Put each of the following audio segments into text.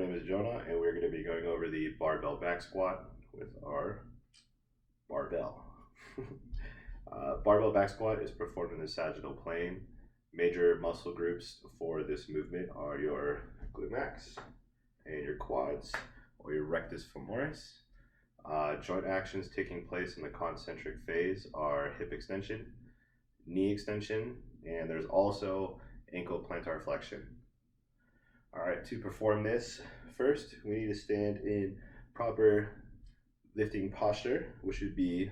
name is Jonah, and we're going to be going over the barbell back squat with our barbell. Barbell back squat is performed in the sagittal plane. Major muscle groups for this movement are your glute max and your quads, or your rectus femoris. Joint actions taking place in the concentric phase are hip extension, knee extension, and there's also ankle plantar flexion. All right, to perform this, first we need to stand in proper lifting posture, which would be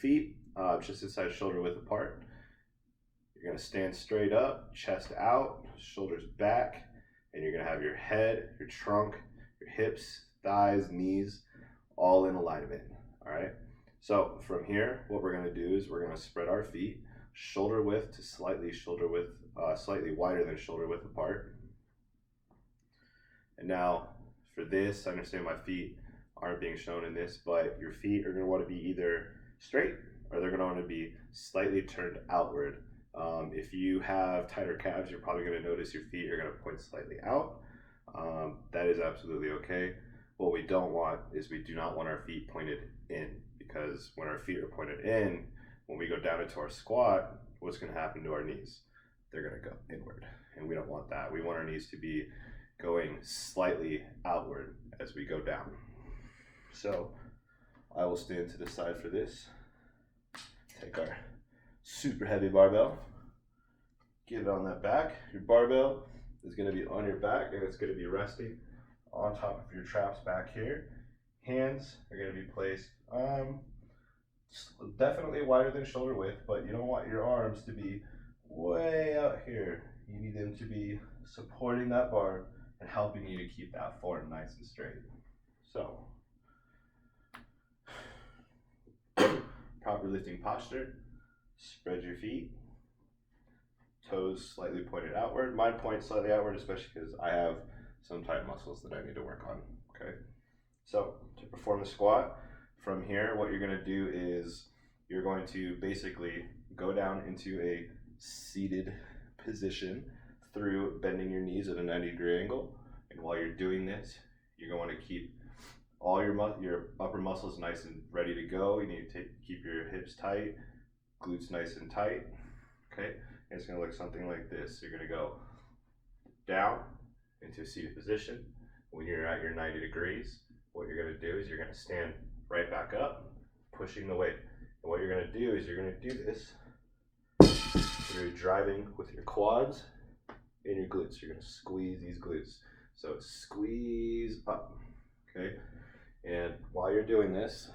feet just inside shoulder width apart. You're gonna stand straight up, chest out, shoulders back, and you're gonna have your head, your trunk, your hips, thighs, knees, all in alignment. All right, so from here, what we're gonna do is we're gonna spread our feet shoulder width to slightly wider than shoulder width apart. And now for this, I understand my feet aren't being shown in this, but your feet are going to want to be either straight or they're going to want to be slightly turned outward. If you have tighter calves, you're probably going to notice your feet are going to point slightly out. That is absolutely okay. What we don't want is we do not want our feet pointed in, because when our feet are pointed in, when we go down into our squat, what's going to happen to our knees? They're going to go inward, and we don't want that. We want our knees to be going slightly outward as we go down. So I will stand to the side for this. Take our super heavy barbell, get it on that back. Your barbell is going to be on your back, and it's going to be resting on top of your traps back here. Hands are going to be placed definitely wider than shoulder width, but you don't want your arms to be way out here. You need them to be supporting that bar and helping you to keep that form nice and straight. So, proper lifting posture, spread your feet, toes slightly pointed outward. Mine point slightly outward, especially because I have some tight muscles that I need to work on, okay? So, to perform the squat, from here, what you're gonna do is you're going to basically go down into a seated position through bending your knees at a 90-degree angle. And while you're doing this, you're going to keep all your upper muscles nice and ready to go. You need to keep your hips tight, glutes nice and tight, okay? And it's gonna look something like this. You're gonna go down into a seated position. When you're at your 90 degrees, what you're gonna do is you're gonna stand right back up, pushing the weight. And what you're gonna do is you're gonna do this. You're driving with your quads and your glutes. You're gonna squeeze these glutes. So squeeze up, okay? And while you're doing this,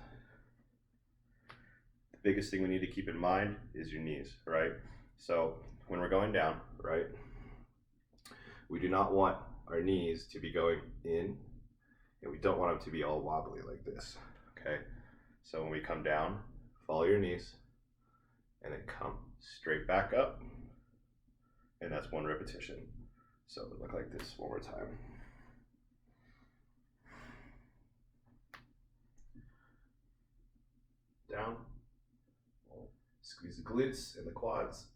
the biggest thing we need to keep in mind is your knees, right? So when we're going down, right, we do not want our knees to be going in, and we don't want them to be all wobbly like this, okay? So when we come down, follow your knees, and then come straight back up, and that's one repetition. So it would look like this one more time. Down, squeeze the glutes and the quads,